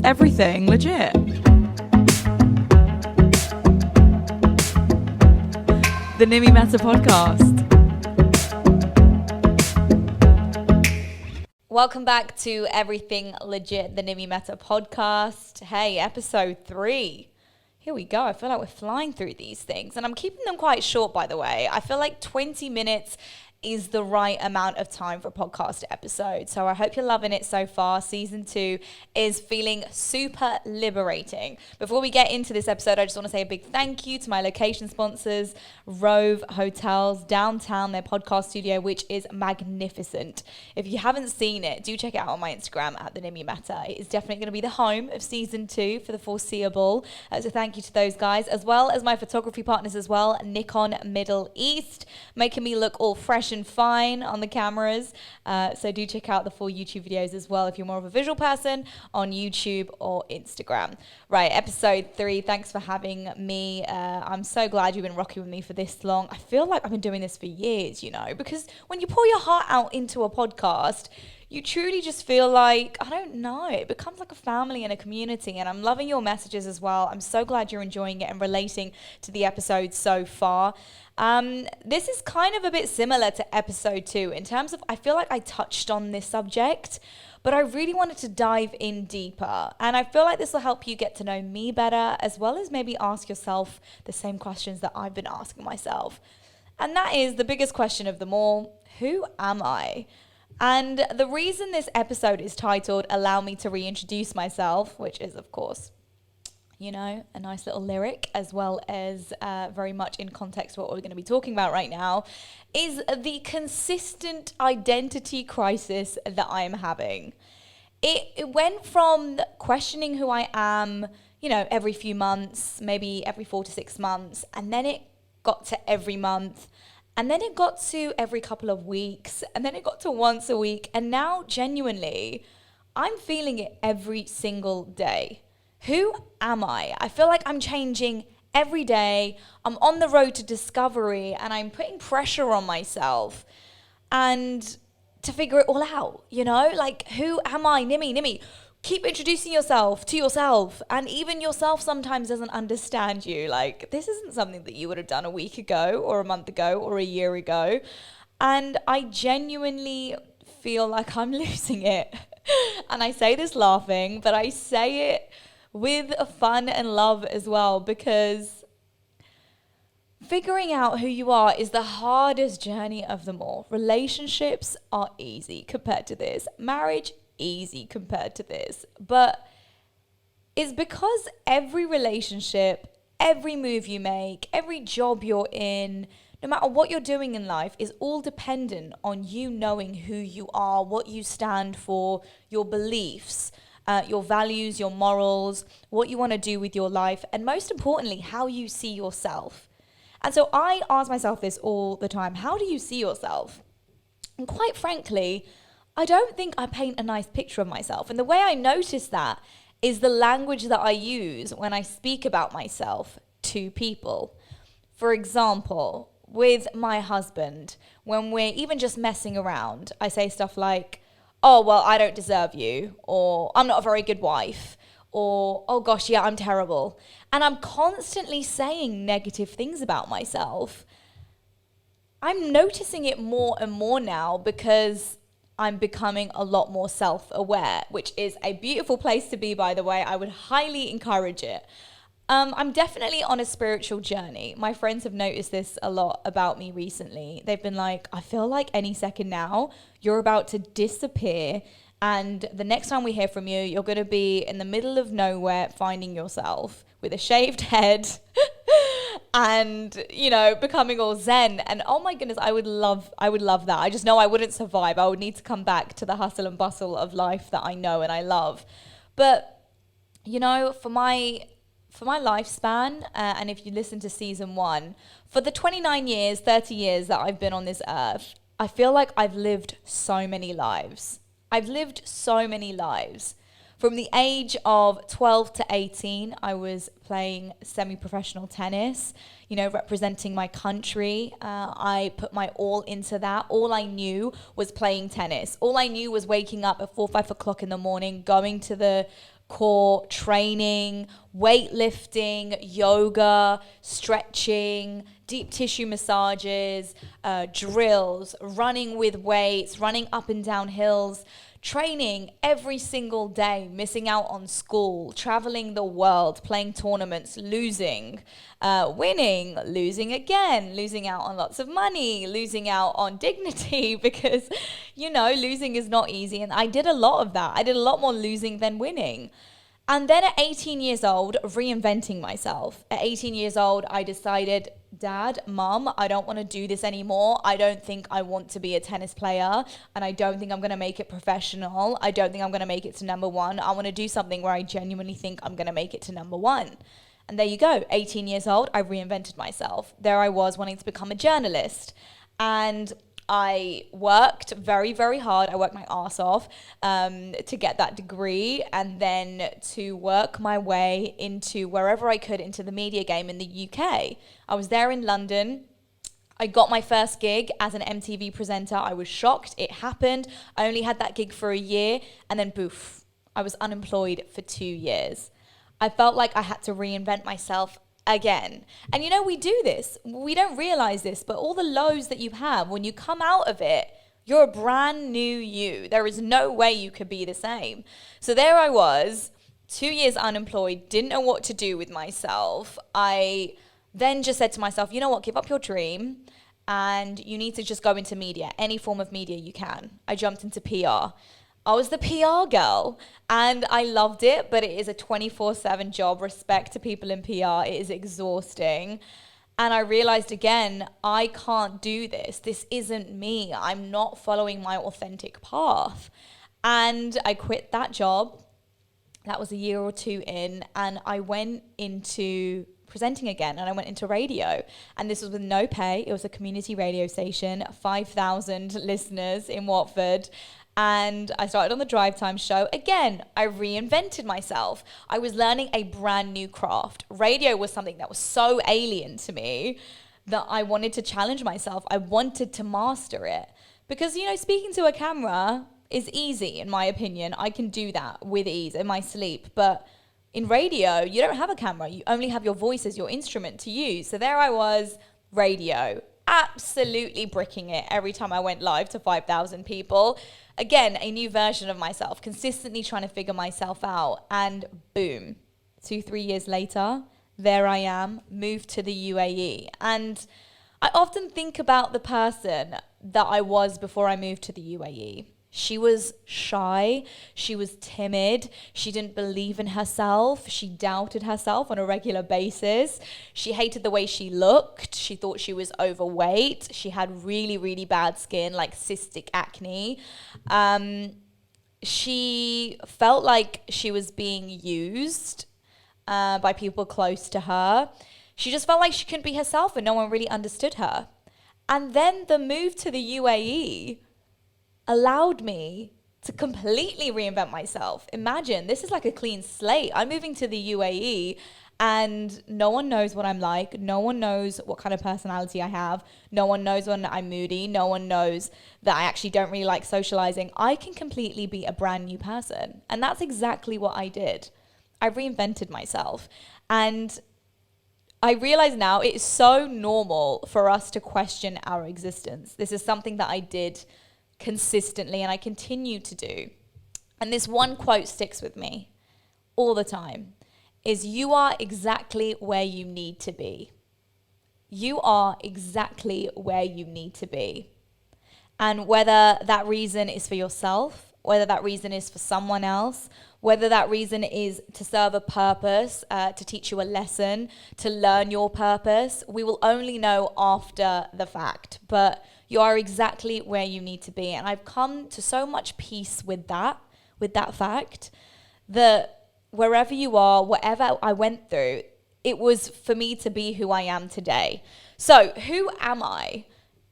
everything legit. The Nimi Meta Podcast. Welcome back to Everything Legit, the Nimi Meta Podcast. Hey, episode 3. Here we go. I feel like we're flying through these things. And I'm keeping them quite short, by the way. I feel like 20 minutes is the right amount of time for a podcast episode. So I hope you're loving it so far. Season 2 is feeling super liberating. Before we get into this episode, I just want to say a big thank you to my location sponsors, Rove Hotels, downtown, their podcast studio, which is magnificent. If you haven't seen it, do check it out on my Instagram at the Nimi Meta. It is definitely going to be the home of season 2 for the foreseeable. So thank you to those guys, as well as my photography partners as well, Nikon Middle East, making me look all fresh and fine on the cameras. So do check out the full YouTube videos as well if you're more of a visual person on YouTube or Instagram. Right, episode 3. Thanks for having me. I'm so glad you've been rocking with me for this long. I feel like I've been doing this for years, you know, because when you pour your heart out into a podcast, you truly just feel like, I don't know, it becomes like a family and a community, and I'm loving your messages as well. I'm so glad you're enjoying it and relating to the episode so far. This is kind of a bit similar to episode 2 in terms of, I feel like I touched on this subject, but I really wanted to dive in deeper. And I feel like this will help you get to know me better, as well as maybe ask yourself the same questions that I've been asking myself. And that is the biggest question of them all: who am I? And the reason this episode is titled Allow Me to Reintroduce Myself, which is, of course, you know, a nice little lyric, as well as very much in context to what we're going to be talking about right now, is the consistent identity crisis that I am having. It went from questioning who I am, you know, every few months, maybe every 4 to 6 months, and then it got to every month. And then it got to every couple of weeks, and then it got to once a week. And now, genuinely, I'm feeling it every single day. Who am I? I feel like I'm changing every day. I'm on the road to discovery, and I'm putting pressure on myself and to figure it all out, you know? Like, who am I? Nimi. Keep introducing yourself to yourself, and even yourself sometimes doesn't understand you. Like, this isn't something that you would have done a week ago or a month ago or a year ago. And I genuinely feel like I'm losing it. And I say this laughing, but I say it with fun and love as well, because figuring out who you are is the hardest journey of them all. Relationships are easy compared to this. Marriage, easy compared to this. But it's because every relationship, every move you make, every job you're in, no matter what you're doing in life, is all dependent on you knowing who you are, what you stand for, your beliefs, your values, your morals, what you want to do with your life, and most importantly, how you see yourself. And so I ask myself this all the time: how do you see yourself? And quite frankly, I don't think I paint a nice picture of myself. And the way I notice that is the language that I use when I speak about myself to people. For example, with my husband, when we're even just messing around, I say stuff like, oh, well, I don't deserve you, or I'm not a very good wife, or, oh gosh, yeah, I'm terrible. And I'm constantly saying negative things about myself. I'm noticing it more and more now because I'm becoming a lot more self-aware, which is a beautiful place to be, by the way. I would highly encourage it. I'm definitely on a spiritual journey. My friends have noticed this a lot about me recently. They've been like, I feel like any second now, you're about to disappear. And the next time we hear from you, you're going to be in the middle of nowhere finding yourself with a shaved head and, you know, becoming all zen. And oh my goodness, I would love that. I just know I wouldn't survive. I would need to come back to the hustle and bustle of life that I know and I love. But, you know, for my lifespan, and if you listen to season 1, for the 29 years, 30 years that I've been on this earth, I feel like I've lived so many lives. From the age of 12 to 18, I was playing semi-professional tennis, you know, representing my country. I put my all into that. All I knew was playing tennis. All I knew was waking up at 4, 5 o'clock in the morning, going to the core training, weightlifting, yoga, stretching, deep tissue massages, drills, running with weights, running up and down hills, training every single day, missing out on school, traveling the world, playing tournaments, losing, winning, losing again, losing out on lots of money, losing out on dignity because, losing is not easy. And I did a lot of that. I did a lot more losing than winning. And then at 18 years old, reinventing myself. At 18 years old, I decided, Dad, Mum, I don't want to do this anymore. I don't think I want to be a tennis player, and I don't think I'm going to make it professional. I don't think I'm going to make it to number one. I want to do something where I genuinely think I'm going to make it to number one. And there you go. 18 years old, I reinvented myself. There I was wanting to become a journalist. And I worked very, very hard. I worked my ass off to get that degree and then to work my way into wherever I could into the media game in the UK. I was there in London. I got my first gig as an MTV presenter. I was shocked. It happened. I only had that gig for a year and then poof, I was unemployed for 2 years. I felt like I had to reinvent myself again. And we do this. We don't realize this, but all the lows that you have, when you come out of it, you're a brand new you. There is no way you could be the same. So there I was, 2 years unemployed, didn't know what to do with myself. I then just said to myself, you know what, give up your dream and you need to just go into media, any form of media you can. I jumped into PR. I was the PR girl and I loved it, but it is a 24/7 job. Respect to people in PR. It is exhausting. And I realized again, I can't do this. This isn't me. I'm not following my authentic path. And I quit that job. That was a year or two in. And I went into presenting again and I went into radio. And this was with no pay. It was a community radio station, 5,000 listeners in Watford. And I started on the drive time show. Again, I reinvented myself. I was learning a brand new craft. Radio was something that was so alien to me that I wanted to challenge myself. I wanted to master it. Because, speaking to a camera is easy, in my opinion. I can do that with ease in my sleep. But in radio, you don't have a camera. You only have your voice as your instrument to use. So there I was, radio. Absolutely bricking it every time I went live to 5,000 people. Again, a new version of myself, consistently trying to figure myself out. And boom, 2-3 years later, there I am, moved to the UAE. And I often think about the person that I was before I moved to the UAE. She was shy, she was timid, she didn't believe in herself, she doubted herself on a regular basis, she hated the way she looked, she thought she was overweight, she had really, really bad skin, like cystic acne. She felt like she was being used by people close to her. She just felt like she couldn't be herself and no one really understood her. And then the move to the UAE allowed me to completely reinvent myself. Imagine, this is like a clean slate. I'm moving to the UAE and no one knows what I'm like. No one knows what kind of personality I have. No one knows when I'm moody. No one knows that I actually don't really like socializing. I can completely be a brand new person. And that's exactly what I did. I reinvented myself. And I realize now it is so normal for us to question our existence. This is something that I did consistently and I continue to do. And this one quote sticks with me all the time is you are exactly where you need to be. You are exactly where you need to be. And whether that reason is for yourself, whether that reason is for someone else, whether that reason is to serve a purpose, to teach you a lesson, to learn your purpose, we will only know after the fact. But you are exactly where you need to be. And I've come to so much peace with that fact, that wherever you are, whatever I went through, it was for me to be who I am today. So who am I?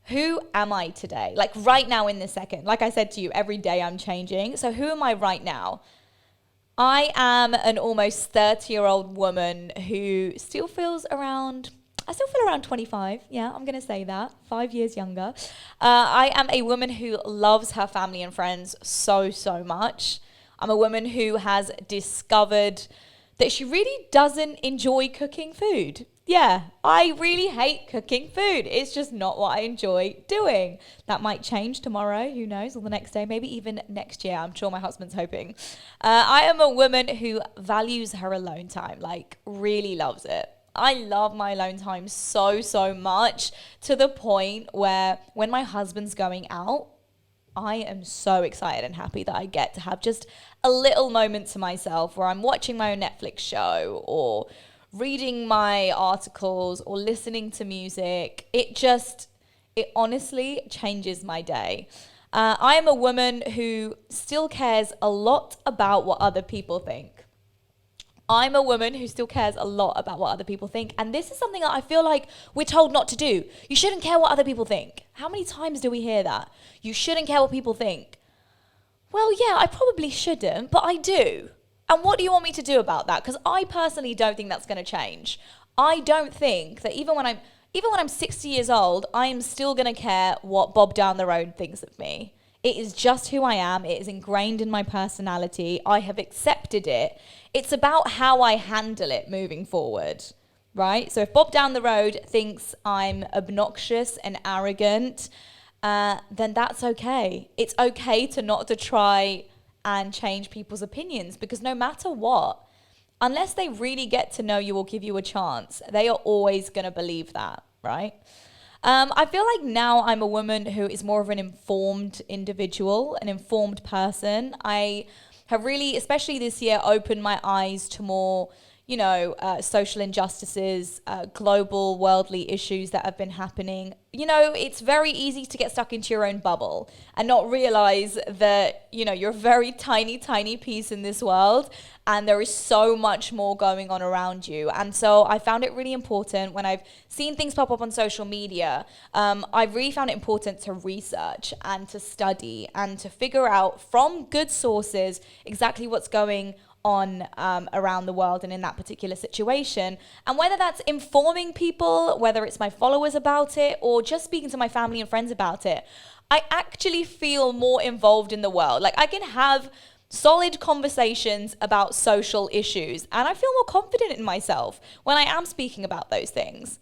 Who am I today? Like right now in this second. Like I said to you, every day I'm changing. So who am I right now? I am an almost 30-year-old woman who still feels around 25. Yeah, I'm going to say that. 5 years younger. I am a woman who loves her family and friends so, so much. I'm a woman who has discovered that she really doesn't enjoy cooking food. Yeah, I really hate cooking food. It's just not what I enjoy doing. That might change tomorrow, who knows, or the next day, maybe even next year. I'm sure my husband's hoping. I am a woman who values her alone time, like really loves it. I love my alone time so, so much, to the point where when my husband's going out, I am so excited and happy that I get to have just a little moment to myself where I'm watching my own Netflix show or reading my articles or listening to music. It honestly changes my day. I am a woman who still cares a lot about what other people think. I'm a woman who still cares a lot about what other people think. And this is something that I feel like we're told not to do. You shouldn't care what other people think. How many times do we hear that? You shouldn't care what people think. Well, yeah, I probably shouldn't, but I do. And what do you want me to do about that? Because I personally don't think that's going to change. I don't think that even when I'm 60 years old, I am still going to care what Bob down the road thinks of me. It is just who I am. It is ingrained in my personality. I have accepted it. It's about how I handle it moving forward, right? So if Bob down the road thinks I'm obnoxious and arrogant, then that's okay. It's okay to try and change people's opinions, because no matter what, unless they really get to know you or give you a chance, they are always going to believe that, right? I feel like now I'm a woman who is more of an informed individual, an informed person. I have really, especially this year, opened my eyes to more, social injustices, global, worldly issues that have been happening. It's very easy to get stuck into your own bubble and not realize that, you're a very tiny, tiny piece in this world, and there is so much more going on around you. And so I found it really important when I've seen things pop up on social media. I really found it important to research and to study and to figure out from good sources exactly what's going on around the world and in that particular situation. And whether that's informing people, whether it's my followers about it, or just speaking to my family and friends about it, I actually feel more involved in the world. Like, I can have solid conversations about social issues, and I feel more confident in myself when I am speaking about those things.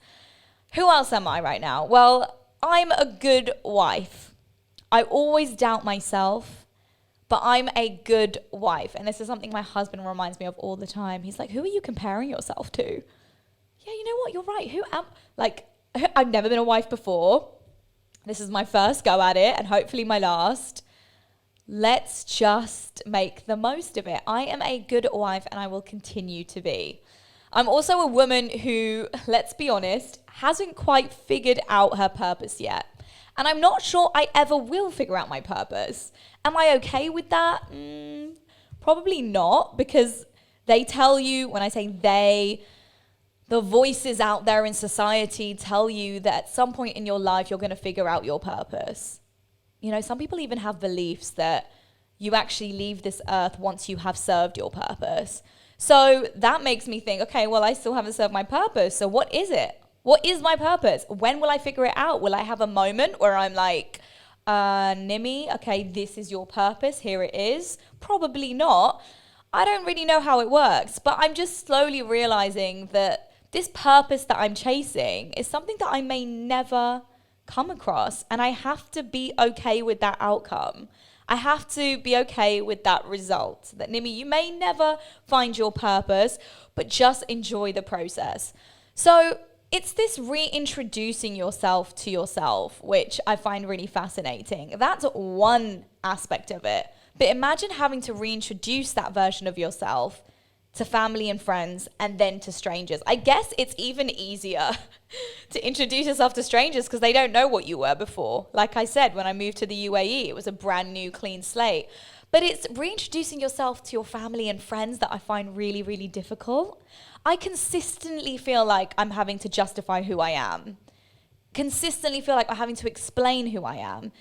Who else am I right now? Well, I'm a good wife. I always doubt myself, but I'm a good wife. And this is something my husband reminds me of all the time. He's like, who are you comparing yourself to? Yeah, you know what? You're right. I've never been a wife before. This is my first go at it, and hopefully my last. Let's just make the most of it. I am a good wife, and I will continue to be. I'm also a woman who, let's be honest, hasn't quite figured out her purpose yet. And I'm not sure I ever will figure out my purpose. Am I okay with that? Probably not, because they tell you, when I say they, the voices out there in society tell you that at some point in your life, you're going to figure out your purpose. Some people even have beliefs that you actually leave this earth once you have served your purpose. So that makes me think, okay, well, I still haven't served my purpose. So what is it? What is my purpose? When will I figure it out? Will I have a moment where I'm like, Nimi, okay, this is your purpose. Here it is. Probably not. I don't really know how it works, but I'm just slowly realizing that this purpose that I'm chasing is something that I may never come across, and I have to be okay with that outcome. I have to be okay with that result. That, Nimi, you may never find your purpose, but just enjoy the process. So it's this reintroducing yourself to yourself, which I find really fascinating. That's one aspect of it. But imagine having to reintroduce that version of yourself to family and friends, and then to strangers. I guess it's even easier to introduce yourself to strangers because they don't know what you were before. Like I said, when I moved to the UAE, it was a brand new clean slate. But it's reintroducing yourself to your family and friends that I find really, really difficult. I consistently feel like I'm having to justify who I am. Consistently feel like I'm having to explain who I am.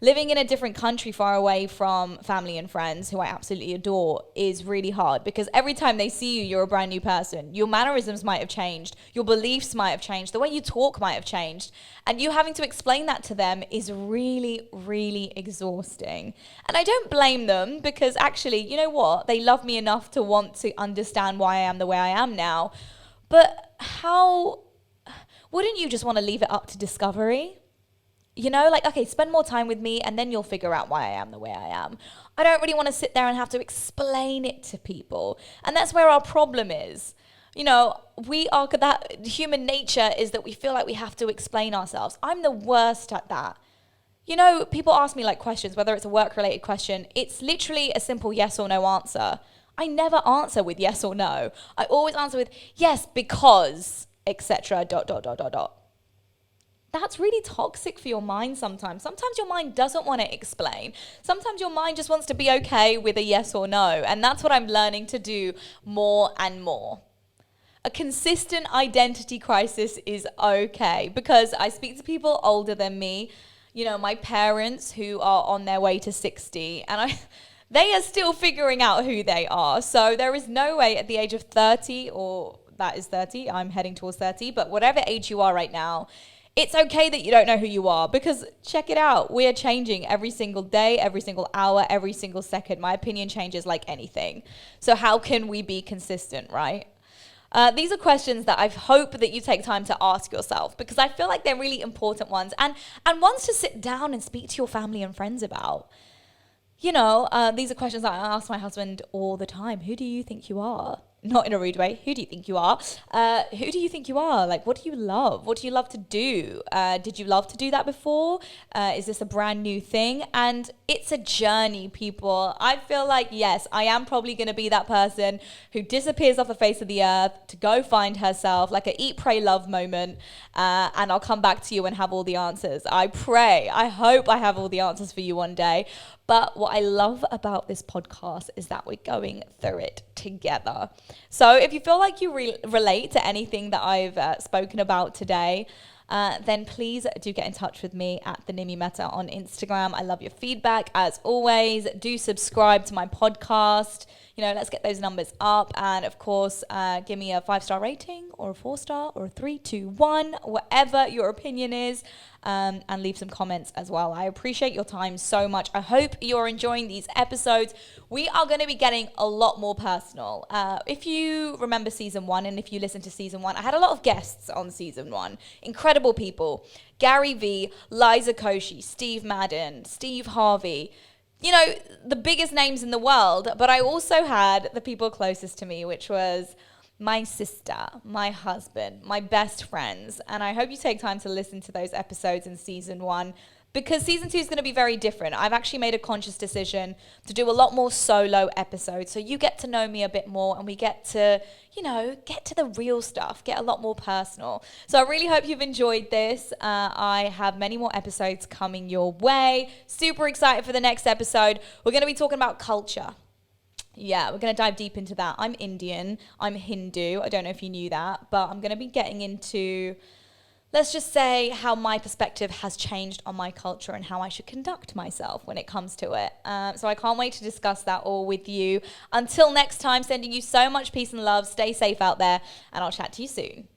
living in a different country far away from family and friends who I absolutely adore is really hard, because every time they see you, you're a brand new person. Your mannerisms might have changed. Your beliefs might have changed. The way you talk might have changed. And you having to explain that to them is really, really exhausting. And I don't blame them, because actually, you know what? They love me enough to want to understand why I am the way I am now. But wouldn't you just want to leave it up to discovery? You know, like, okay, spend more time with me and then you'll figure out why I am the way I am. I don't really want to sit there and have to explain it to people. And that's where our problem is. You know, that human nature is that we feel like we have to explain ourselves. I'm the worst at that. You know, people ask me like questions, whether it's a work-related question, it's literally a simple yes or no answer. I never answer with yes or no. I always answer with yes, because, etc. ... That's really toxic for your mind sometimes. Sometimes your mind doesn't want to explain. Sometimes your mind just wants to be okay with a yes or no. And that's what I'm learning to do more and more. A consistent identity crisis is okay, because I speak to people older than me, you know, my parents who are on their way to 60, and they are still figuring out who they are. So there is no way at the age of 30, or that is 30, I'm heading towards 30, but whatever age you are right now, it's okay that you don't know who you are, because check it out. We are changing every single day, every single hour, every single second. My opinion changes like anything. So how can we be consistent, right? These are questions that I hope that you take time to ask yourself, because I feel like they're really important ones, and ones to sit down and speak to your family and friends about. You know, these are questions that I ask my husband all the time. Who do you think you are? Not in a rude way. Who do you think you are? Who do you think you are? Like, what do you love? What do you love to do? Did you love to do that before? Is this a brand new thing? And it's a journey, people. I feel like, yes, I am probably going to be that person who disappears off the face of the earth to go find herself, like a eat, pray, love moment. And I'll come back to you and have all the answers. I pray. I hope I have all the answers for you one day. But what I love about this podcast is that we're going through it together. So if you feel like you relate to anything that I've spoken about today, then please do get in touch with me at the Nimi Meta on Instagram. I love your feedback as always. Do subscribe to my podcast. You know, let's get those numbers up. And of course, give me a 5-star rating or a 4-star or a 3, 2, 1, whatever your opinion is. And leave some comments as well. I appreciate your time so much. I hope you're enjoying these episodes. We are going to be getting a lot more personal. If you remember season 1, and if you listen to season 1, I had a lot of guests on season 1. Incredible people. Gary Vee, Liza Koshy, Steve Madden, Steve Harvey. You know, the biggest names in the world. But I also had the people closest to me, which was my sister, my husband, my best friends. And I hope you take time to listen to those episodes in season 1, because season 2 is going to be very different. I've actually made a conscious decision to do a lot more solo episodes, so you get to know me a bit more, and we get to, you know, get to the real stuff, get a lot more personal. So I really hope you've enjoyed this. I have many more episodes coming your way. Super excited for the next episode. We're going to be talking about culture. Yeah, we're going to dive deep into that. I'm Indian. I'm Hindu. I don't know if you knew that, but I'm going to be getting into, let's just say, how my perspective has changed on my culture and how I should conduct myself when it comes to it. So I can't wait to discuss that all with you. Until next time, sending you so much peace and love. Stay safe out there, and I'll chat to you soon.